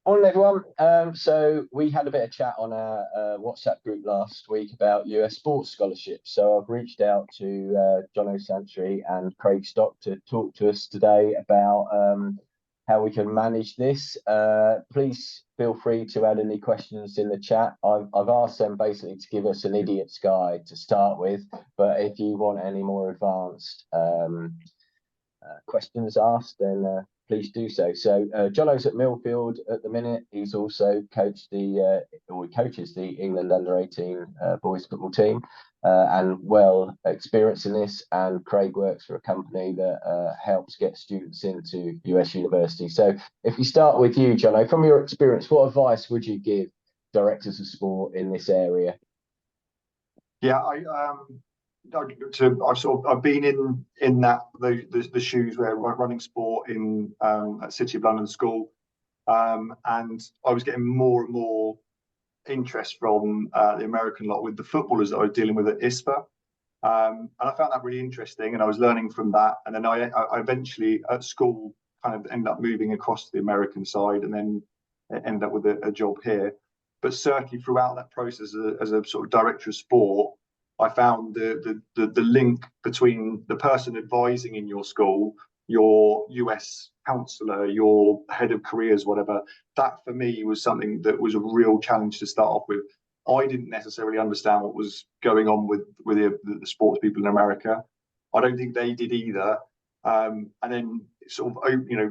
Morning, everyone. So we had a bit of chat on our WhatsApp group last week about US sports scholarships. So I've reached out to John O'Santry and Craig Stock to talk to us today about how we can manage this. Please feel free to add any questions in the chat. I've asked them basically to give us an idiot's guide to start with, but if you want any more advanced questions asked, then please do so. So Jono's at Millfield at the minute. He's also coached or he coaches the England under-18 boys football team, and well experienced in this. And Craig works for a company that helps get students into US university. So if we start with you, Jono, from your experience, what advice would you give directors of sport in this area? Yeah, I've been in the shoes where running sport in at City of London School, and I was getting more and more interest from the American lot with the footballers that I was dealing with at ISPA, and I found that really interesting, and I was learning from that, and then I eventually at school kind of ended up moving across to the American side, and then ended up with a job here. But certainly throughout that process as a sort of director of sport, I found the link between the person advising in your school, your US counselor, your head of careers, whatever. That for me was something that was a real challenge to start off with. I didn't necessarily understand what was going on with the sports people in America. I don't think they did either. And then sort of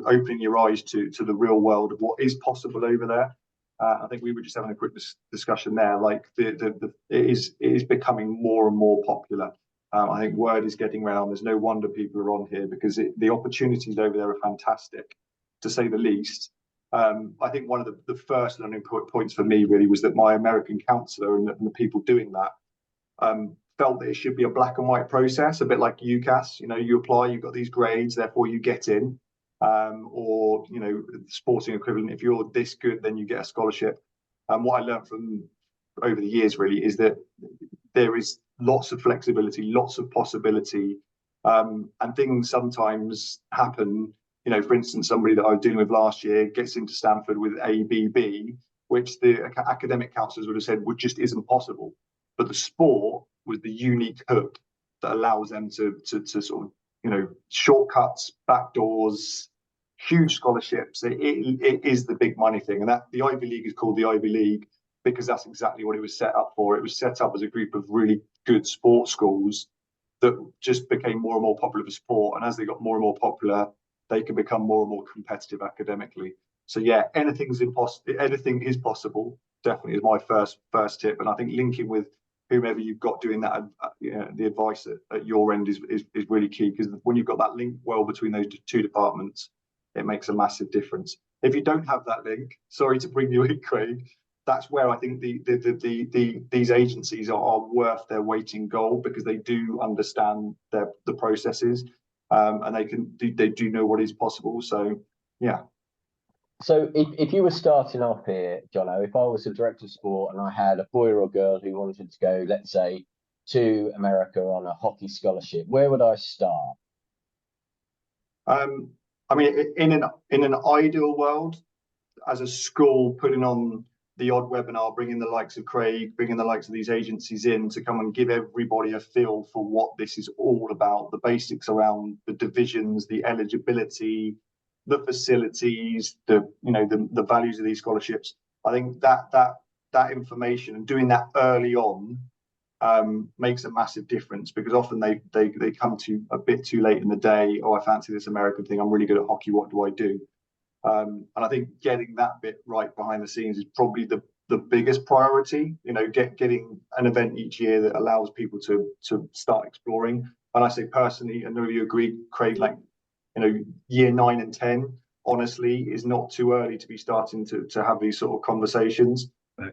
opening your eyes to the real world of what is possible over there. I think we were just having a quick discussion there. Like it is becoming more and more popular. I think word is getting around. There's no wonder people are on here because the opportunities over there are fantastic, to say the least. I think one of the first learning points for me really was that my American counsellor and the people doing that felt that it should be a black and white process, a bit like UCAS. You apply, you've got these grades, therefore you get in. Or sporting equivalent, if you're this good then you get a scholarship. And what I learned from over the years really is that there is lots of flexibility, lots of possibility, and things sometimes happen. For instance, somebody that I was dealing with last year gets into Stanford with ABB, which the academic counselors would have said just isn't possible, but the sport was the unique hook that allows them to sort of shortcuts, backdoors, huge scholarships. It is the big money thing, and that the Ivy League is called the Ivy League because that's exactly what it was set up for. It was set up as a group of really good sports schools that just became more and more popular for sport, and as they got more and more popular, they can become more and more competitive academically. So yeah, anything is possible. Definitely is my first tip, and I think linking with whomever you've got doing that, the advice at your end is really key, because when you've got that link well between those two departments, it makes a massive difference. If you don't have that link, sorry to bring you in, Craig, that's where I think these agencies are worth their weight in gold, because they do understand the processes, and they do know what is possible. So yeah. So if you were starting off here, Jono, if I was a director of sport and I had a boy or a girl who wanted to go, let's say, to America on a hockey scholarship, where would I start? I mean, in an ideal world, as a school, putting on the odd webinar, bringing the likes of Craig, bringing the likes of these agencies in to come and give everybody a feel for what this is all about, the basics around the divisions, the eligibility, the facilities, the values of these scholarships. I think that information and doing that early on makes a massive difference, because often they come to a bit too late in the day. Oh, I fancy this American thing. I'm really good at hockey. What do I do? And I think getting that bit right behind the scenes is probably the biggest priority. Getting an event each year that allows people to start exploring. And I say personally, I know you agree, Craig, like year 9 and 10, honestly, is not too early to be starting to have these sort of conversations.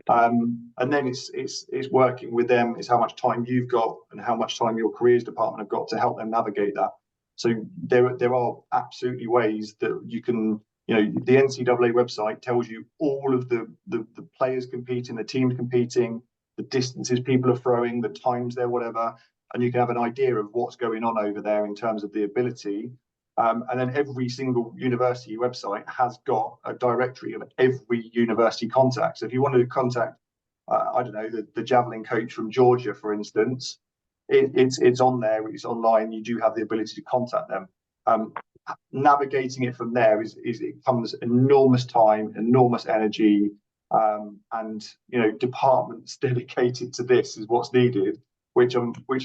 And then it's working with them. It's how much time you've got and how much time your careers department have got to help them navigate that. So there are absolutely ways that you can. The NCAA website tells you all of the players competing, the teams competing, the distances people are throwing, the times there, whatever, and you can have an idea of what's going on over there in terms of the ability. And then every single university website has got a directory of every university contact. So if you wanted to contact, I don't know, the javelin coach from Georgia, for instance, it's on there, it's online. You do have the ability to contact them. Navigating it from there is it comes enormous time, enormous energy, and departments dedicated to this is what's needed, which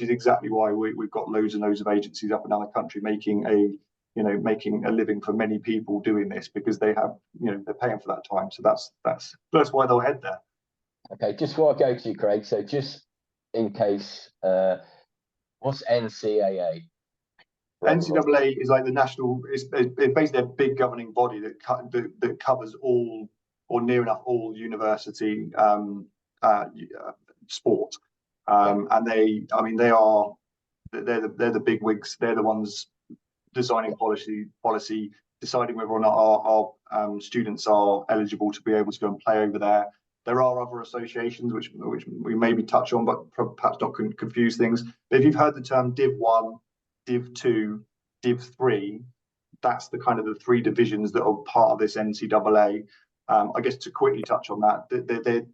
is exactly why we've got loads and loads of agencies up and down the country making a living for many people doing this, because they have, they're paying for that time. So that's why they'll head there. Okay, just before I go to you, Craig, so just in case, what's NCAA? NCAA is like the national, it's basically a big governing body that covers all, or near enough all, university sport. And they're the big wigs. They're the ones designing policy, deciding whether or not our students are eligible to be able to go and play over there. There are other associations which we maybe touch on, but perhaps not confuse things. But if you've heard the term Div 1, Div 2, Div 3, that's the kind of the three divisions that are part of this NCAA. I guess to quickly touch on that,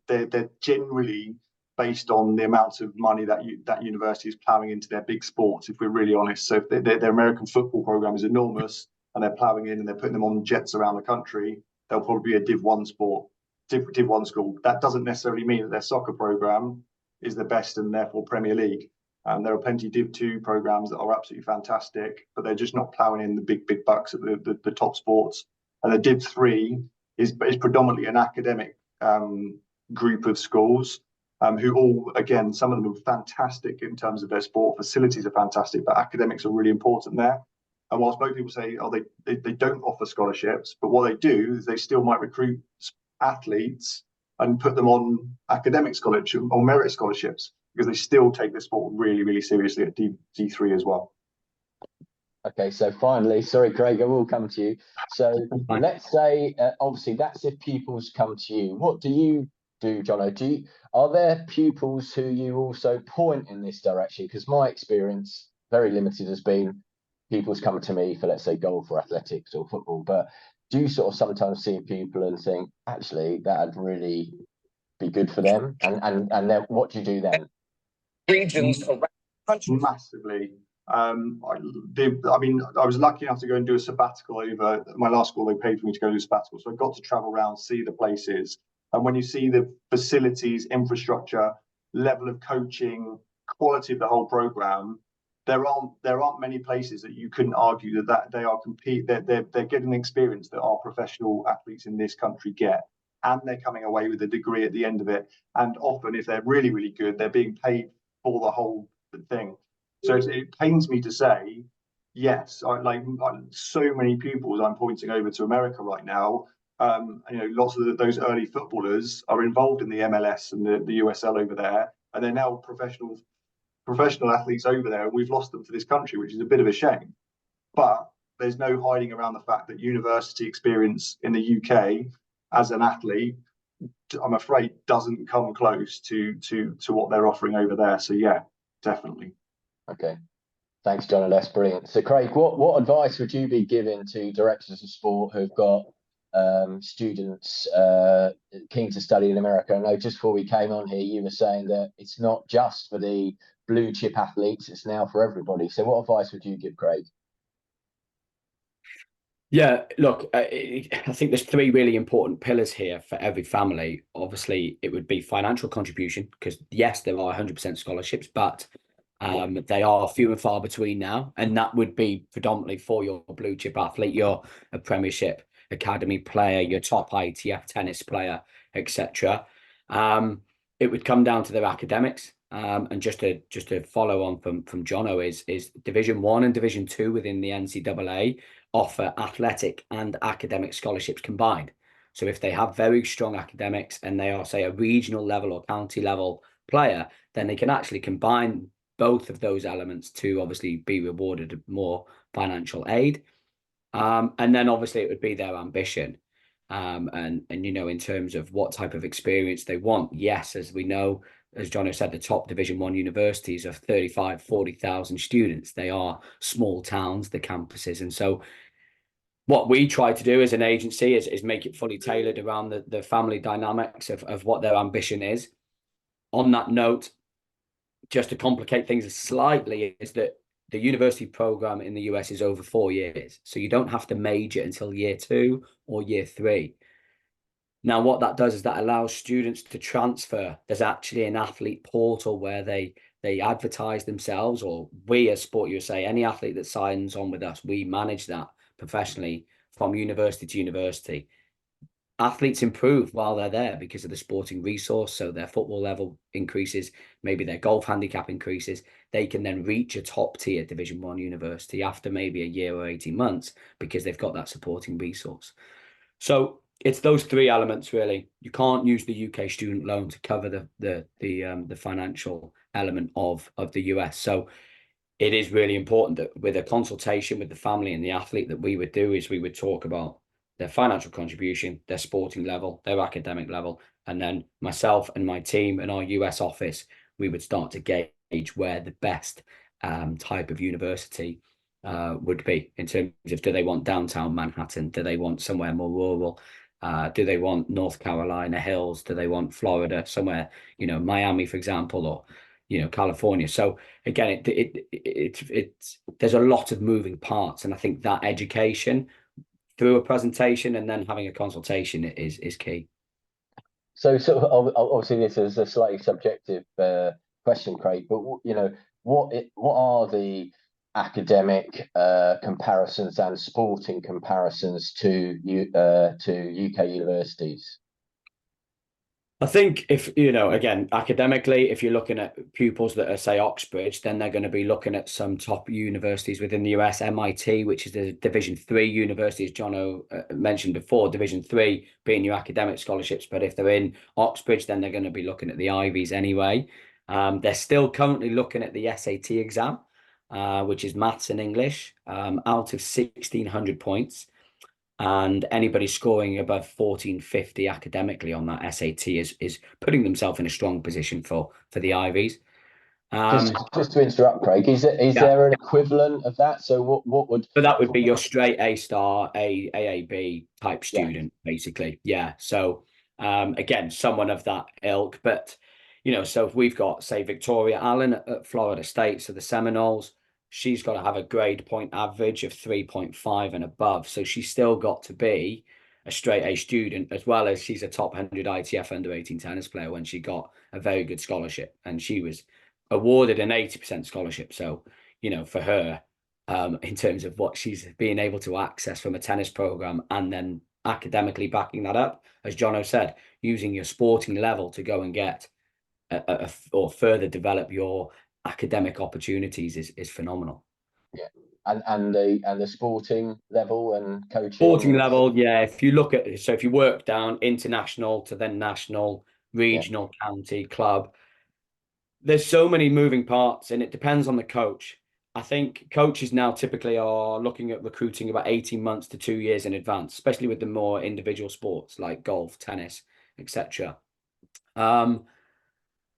they're generally based on the amount of money that university is ploughing into their big sports, if we're really honest. So if their American football program is enormous and they're ploughing in and they're putting them on jets around the country, they'll probably be a Div 1 sport, Div 1 school. That doesn't necessarily mean that their soccer program is the best and therefore Premier League. There are plenty of Div 2 programs that are absolutely fantastic, but they're just not ploughing in the big bucks at the top sports. And the Div 3 is predominantly an academic group of schools who all, again, some of them are fantastic in terms of their sport. Facilities are fantastic, but academics are really important there. And whilst most people say, they don't offer scholarships, but what they do is they still might recruit athletes and put them on academic scholarships or merit scholarships, because they still take the sport really, really seriously at D3 as well. Okay, so finally, sorry, Craig, I will come to you. So let's say, obviously, that's if pupils come to you. What do you do, Jono? Are there pupils who you also point in this direction? Because my experience, very limited, has been pupils come to me for, let's say, golf or athletics or football. But do you sort of sometimes see people and think, actually, that'd really be good for them? And then what do you do then? Regions around the country. Massively. I was lucky enough to go and do a sabbatical over my last school. They paid for me to go do a sabbatical, so I got to travel around, see the places. And when you see the facilities, infrastructure, level of coaching, quality of the whole program, there aren't many places that you couldn't argue that they are they're getting the experience that our professional athletes in this country get, and they're coming away with a degree at the end of it. And often, if they're really, really good, they're being paid for the whole thing. So it pains me to say, yes, so many pupils I'm pointing over to America right now. Lots of those early footballers are involved in the MLS and the USL over there, and they're now professional athletes over there, and we've lost them to this country, which is a bit of a shame. But there's no hiding around the fact that university experience in the UK as an athlete, I'm afraid, doesn't come close to what they're offering over there. So yeah, definitely. Okay, thanks, John. That's brilliant. So Craig, what advice would you be giving to directors of sport who've got students keen to study in America? I know just before we came on here, you were saying that it's not just for the blue chip athletes, it's now for everybody. So what advice would you give, Craig? Yeah, look, I think there's three really important pillars here for every family. Obviously, it would be financial contribution, because yes, there are 100% scholarships, but they are few and far between now. And that would be predominantly for your blue chip athlete, you're a Premiership Academy player, your top ITF tennis player, etc. It would come down to their academics. And just to follow on from Jono, is Division 1 and Division 2 within the NCAA offer athletic and academic scholarships combined. So if they have very strong academics and they are, say, a regional level or county level player, then they can actually combine both of those elements to obviously be rewarded more financial aid. And then obviously it would be their ambition. And in terms of what type of experience they want, yes, as we know, as Jono said, the top Division 1 universities of 35, 40,000 students. They are small towns, the campuses. And so what we try to do as an agency is make it fully tailored around the family dynamics of what their ambition is. On that note, just to complicate things slightly, is that the university program in the US is over 4 years. So you don't have to major until year 2 or year 3. Now, what that does is that allows students to transfer. There's actually an athlete portal where they advertise themselves, or we as Sport USA, any athlete that signs on with us, we manage that professionally from university to university. Athletes improve while they're there because of the sporting resource. So their football level increases, maybe their golf handicap increases. They can then reach a top tier Division 1 university after maybe a year or 18 months because they've got that supporting resource. So it's those 3 elements really. You can't use the UK student loan to cover the financial element of the US. So it is really important that with a consultation with the family and the athlete that we would do is we would talk about their financial contribution, their sporting level, their academic level, and then myself and my team and our US office, we would start to gauge where the best type of university would be in terms of, do they want downtown Manhattan? Do they want somewhere more rural? Do they want North Carolina Hills? Do they want Florida, somewhere, Miami, for example, or California? So again, it's there's a lot of moving parts, and I think that education through a presentation and then having a consultation is key. So obviously this is a slightly subjective question, Craig, but what are the academic comparisons and sporting comparisons to UK universities? I think if, again, academically, if you're looking at pupils that are, say, Oxbridge, then they're going to be looking at some top universities within the US, MIT, which is the Division 3 university, as Jono mentioned before, Division 3 being your academic scholarships. But if they're in Oxbridge, then they're going to be looking at the Ivies anyway. They're still currently looking at the SAT exam, which is maths and English, out of 1,600 points. And anybody scoring above 1450 academically on that SAT is putting themselves in a strong position for the Ivies. Just to interrupt, Craig, is there an equivalent of that? So what would? So that would be your straight A star, AAB type student, basically. Yeah. So again, someone of that ilk, but so if we've got, say, Victoria Allen at Florida State, so the Seminoles, she's got to have a grade point average of 3.5 and above. So she's still got to be a straight A student, as well as she's a top 100 ITF under 18 tennis player when she got a very good scholarship. And she was awarded an 80% scholarship. So, for her, in terms of what she's being able to access from a tennis program and then academically backing that up, as Jono said, using your sporting level to go and get or further develop your academic opportunities is phenomenal. Yeah, and the sporting level and coaching. Sporting level, yeah. If you look at, so if you work down international to then national, regional, county, club, there's so many moving parts, and it depends on the coach. I think coaches now typically are looking at recruiting about 18 months to 2 years in advance, especially with the more individual sports like golf, tennis, etc.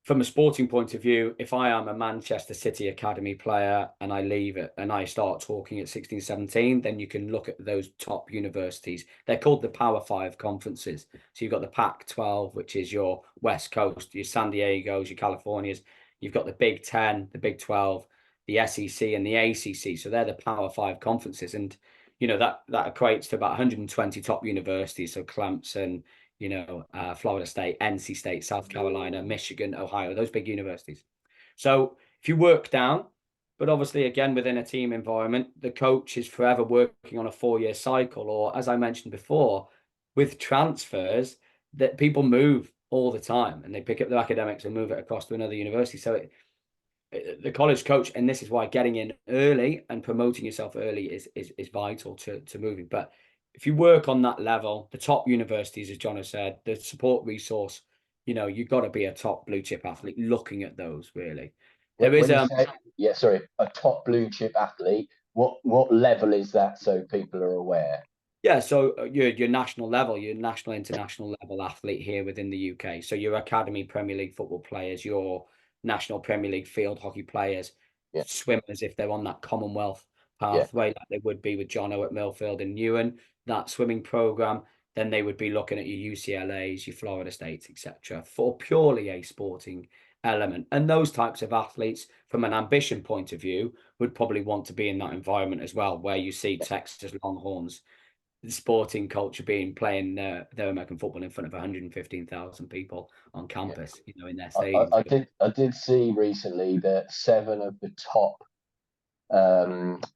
From a sporting point of view, if I am a Manchester City Academy player and I leave it and I start talking at 16, 17, then you can look at those top universities. They're called the Power 5 conferences. So you've got the Pac-12, which is your West Coast, your San Diegos, your Californias. You've got the Big 10, the Big 12, the SEC and the ACC. So they're the Power 5 conferences. And, that equates to about 120 top universities. So Clemson, Florida State, NC State, South Carolina, Michigan, Ohio, those big universities. So if you work down, but obviously, again, within a team environment, the coach is forever working on a 4-year cycle, or as I mentioned before, with transfers, that people move all the time and they pick up their academics and move it across to another university. So the college coach, and this is why getting in early and promoting yourself early is vital to moving. But if you work on that level, the top universities, as John has said, the support resource, you've got to be a top blue chip athlete looking at those, really. There is a top blue chip athlete. What level is that, so people are aware? Yeah, so your national level, your national international level athlete here within the UK. So your academy Premier League football players, your national Premier League field hockey players, Yeah, swimmers if they're on that Commonwealth yeah, pathway like they would be with John O at Millfield and Newen, that swimming program, then they would be looking at your UCLA's, your Florida States, etc., for purely a sporting element. And those types of athletes, from an ambition point of view, would probably want to be in that environment as well, where you see Texas Longhorns the sporting culture being playing their American football in front of 115,000 people on yeah. campus, in their I, I, stadiums. I did see recently that 7 of the top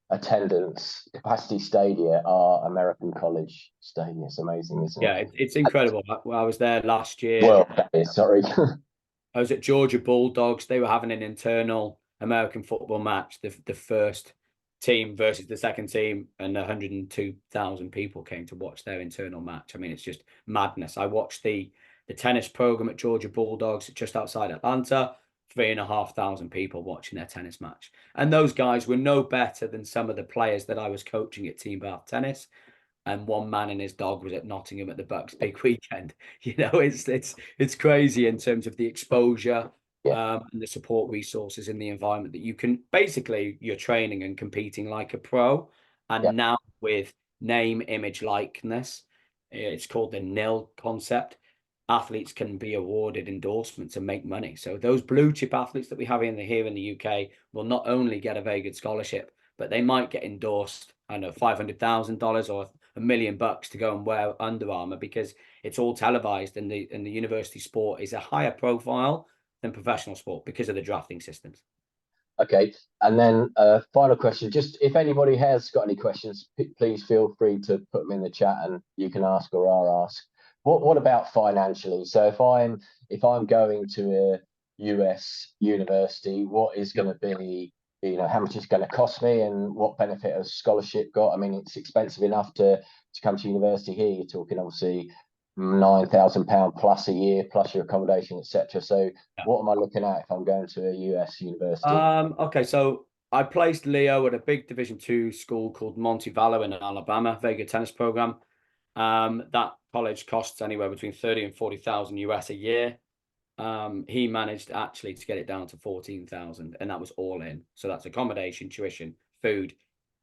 attendance capacity stadia are American college stadia. It's amazing, isn't it? Yeah, it's incredible. I was there last year. Well, that is, sorry. I was at Georgia Bulldogs. They were having an internal American football match, the first team versus the second team, and 102,000 people came to watch their internal match. I mean, it's just madness. I watched the tennis program at Georgia Bulldogs just outside Atlanta. 3,500 people watching their tennis match. And those guys were no better than some of the players that I was coaching at Team Bath Tennis, and one man and his dog was at Nottingham at the Bucks big weekend. It's crazy in terms of the exposure Yeah, and the support resources in the environment that you can basically you're training and competing like a pro. yeah. And now with name, image, likeness, it's called the NIL concept. Athletes can be awarded endorsements and make money. So those blue chip athletes that we have here in the UK will not only get a very good scholarship, but they might get endorsed, I don't know, $500,000 or $1 million to go and wear Under Armour because it's all televised and the university sport is a higher profile than professional sport because of the drafting systems. Okay. And then final question, just if anybody has got any questions, please feel free to put them in the chat and you can ask or I'll ask. What about financially? So if I'm going to a US university, what is going to be, how much it's going to cost me and what benefit has scholarship got? I mean, it's expensive enough to come to university here. You're talking obviously £9,000 plus a year, plus your accommodation, etc. So what am I looking at if I'm going to a US university? Okay, so I placed Leo at a big Division II school called Montevallo in Alabama, very good tennis program. That college costs anywhere between 30 and 40,000 US a year. He managed actually to get it down to 14,000, and that was all in. So that's accommodation, tuition, food,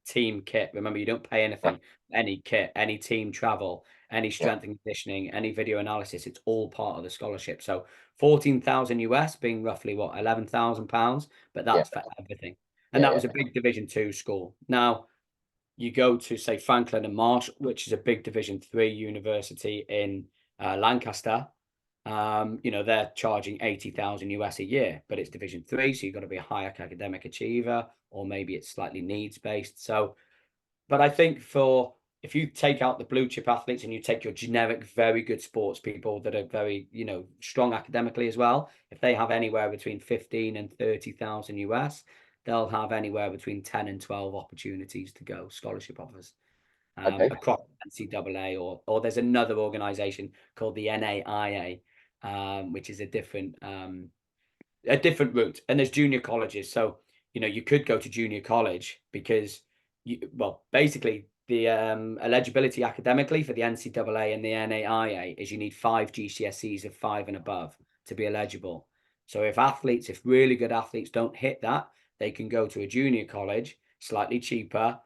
team kit. Remember, you don't pay anything, any kit, any team travel, any strength and conditioning, any video analysis. It's all part of the scholarship. So 14,000 US being roughly what, £11,000, but Yeah, that's for everything. And yeah, that yeah, was a big Division II school. Now you go to say Franklin and Marsh, which is a big Division III university in Lancaster. They're charging 80,000 US a year, but it's Division III, so you've got to be a higher academic achiever, or maybe it's slightly needs based. So, but I think if you take out the blue chip athletes and you take your generic, very good sports people that are very, strong academically as well, if they have anywhere between 15 and 30,000 US, they'll have anywhere between 10 and 12 opportunities to go scholarship offers okay, across NCAA or there's another organization called the NAIA, which is a different route. And there's junior colleges. So, you could go to junior college because basically the eligibility academically for the NCAA and the NAIA is you need 5 GCSEs of 5 and above to be eligible. So if really good athletes don't hit that, they can go to a junior college, slightly cheaper,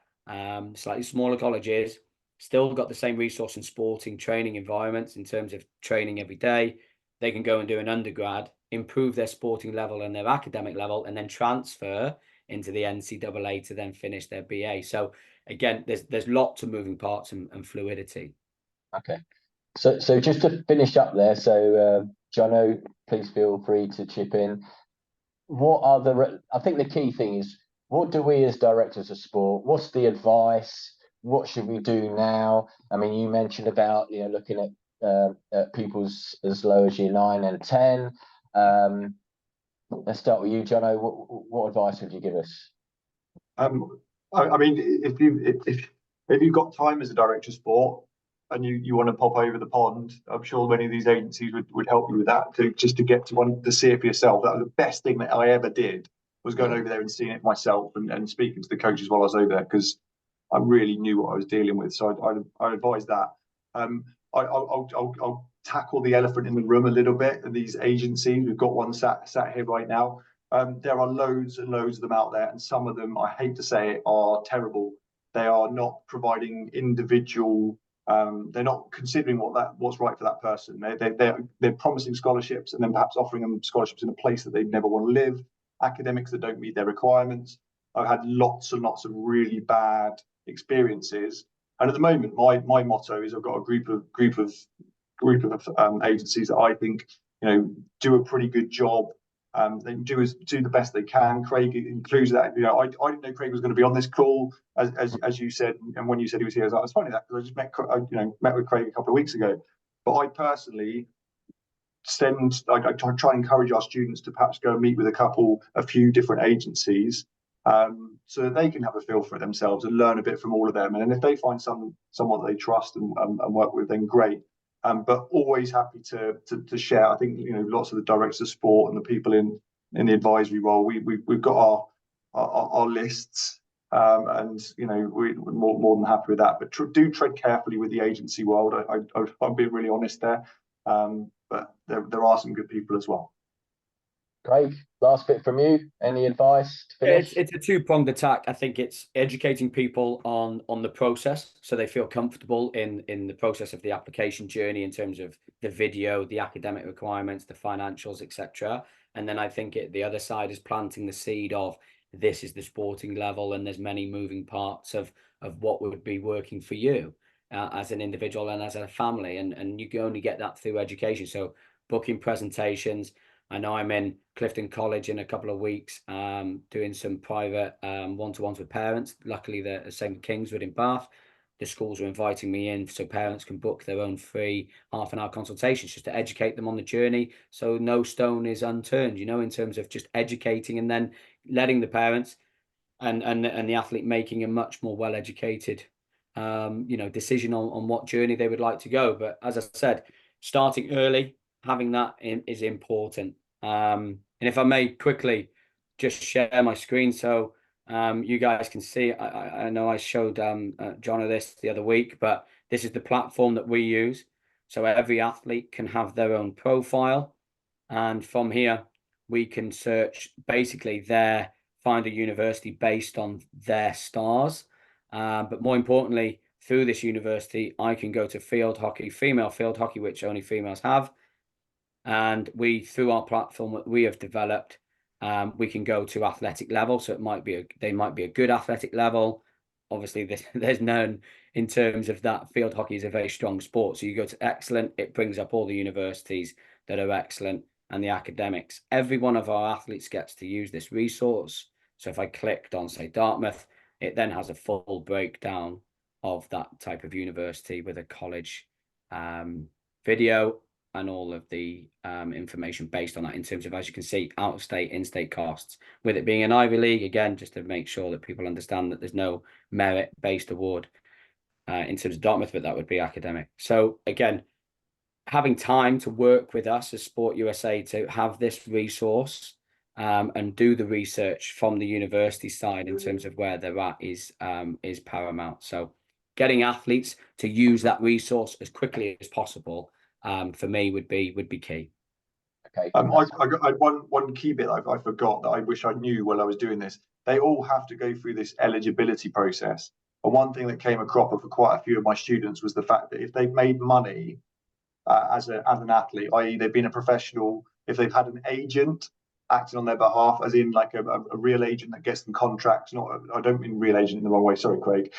slightly smaller colleges, still got the same resource and sporting training environments in terms of training every day. They can go and do an undergrad, improve their sporting level and their academic level, and then transfer into the NCAA to then finish their BA. So again, there's lots of moving parts and fluidity. okay. So just to finish up there, so Jono, please feel free to chip in. I think the key thing is, what do we as directors of sport, what's the advice? What should we do now? I mean, you mentioned about, looking at pupils as low as year 9 and 10. Let's start with you, Jono. What advice would you give us? I mean, if you've got time as a director of sport and you want to pop over the pond, I'm sure many of these agencies would help you with that to get to see it for yourself. That was the best thing that I ever did, was going over there and seeing it myself and speaking to the coaches while I was over there, because I really knew what I was dealing with. So I'd advise that. I'll tackle the elephant in the room a little bit. These agencies, we've got one sat here right now. There are loads and loads of them out there, and some of them, I hate to say it, are terrible. They are not providing individual. They're not considering what's right for that person. They're promising scholarships and then perhaps offering them scholarships in a place that they never want to live. Academics that don't meet their requirements. I've had lots and lots of really bad experiences, and at the moment, my motto is I've got a group of agencies that I think do a pretty good job. They do the best they can. Craig includes that. I didn't know Craig was going to be on this call, as you said, and when you said he was here, I was funny that because I just met with Craig a couple of weeks ago. But I personally I try and encourage our students to perhaps go and meet with a few different agencies, so that they can have a feel for it themselves and learn a bit from all of them. And then if they find someone that they trust and work with, then great. But always happy to share. I think lots of the directors of sport and the people in the advisory role, we've got our lists, and we're more than happy with that. But do tread carefully with the agency world. I'm being really honest there, but there are some good people as well. Craig, last bit from you. Any advice to finish? It's a two-pronged attack. I think it's educating people on the process so they feel comfortable in the process of the application journey in terms of the video, the academic requirements, the financials, etc. And then I think the other side is planting the seed of this is the sporting level, and there's many moving parts of what would be working for you as an individual and as a family, and you can only get that through education. So booking presentations. I know I'm in Clifton College in a couple of weeks, doing some private one-to-ones with parents. Luckily, the same with Kingswood in Bath. The schools are inviting me in so parents can book their own free half-an-hour consultations just to educate them on the journey. So no stone is unturned, in terms of just educating and then letting the parents and the athlete making a much more well-educated, decision on what journey they would like to go. But as I said, starting early, having that is important. And if I may quickly just share my screen so you guys can see. I know I showed John this the other week, but this is the platform that we use. So every athlete can have their own profile, and from here we can search basically find a university based on their stars. But more importantly, through this university, I can go to field hockey, female field hockey, which only females have. And through our platform that we have developed, we can go to athletic level. So they might be a good athletic level. Obviously, there's none in terms of that. Field hockey is a very strong sport. So you go to excellent, it brings up all the universities that are excellent and the academics. Every one of our athletes gets to use this resource. So if I clicked on, say, Dartmouth, it then has a full breakdown of that type of university with a college video and all of the information based on that in terms of, as you can see, out-of-state, in-state costs. With it being an Ivy League, again, just to make sure that people understand that there's no merit-based award in terms of Dartmouth, but that would be academic. So again, having time to work with us as Sport USA to have this resource and do the research from the university side in terms of where they're at is paramount. So getting athletes to use that resource as quickly as possible for me would be key. Okay. I got one key bit I forgot that I wish I knew while I was doing this. They all have to go through this eligibility process. And one thing that came a cropper for quite a few of my students was the fact that if they've made money as an athlete, i.e. they've been a professional, if they've had an agent acting on their behalf, as in like a real agent that gets them contracts, I don't mean real agent in the wrong way, sorry, Craig.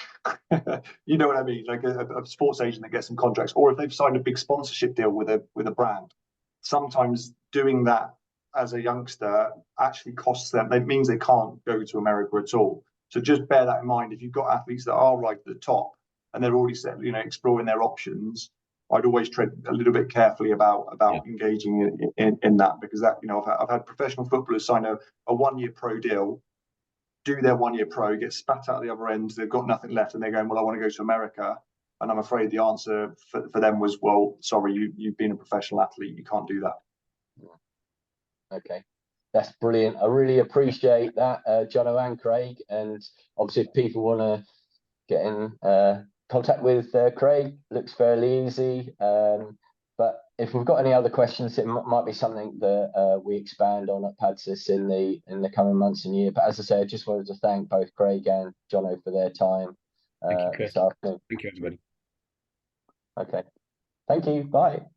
You know what I mean, like a sports agent that gets them contracts, or if they've signed a big sponsorship deal with a brand. Sometimes doing that as a youngster actually costs them. It means they can't go to America at all. So just bear that in mind. If you've got athletes that are right at the top and they're already set, exploring their options, I'd always tread a little bit carefully about engaging in that, because that, I've had professional footballers sign a 1-year pro deal, do their 1-year pro, get spat out the other end, they've got nothing left, and they're going, well, I want to go to America. And I'm afraid the answer for them was, well, sorry, you've been a professional athlete, you can't do that. Okay, that's brilliant. I really appreciate that, Jono and Craig. And obviously, if people want to getting contact with Craig looks fairly easy. But if we've got any other questions, it might be something that we expand on at Padsys in the coming months and year. But as I say, I just wanted to thank both Craig and Jono for their time Thank you, Chris. this afternoon. Thank you, everybody. Okay, thank you. Bye.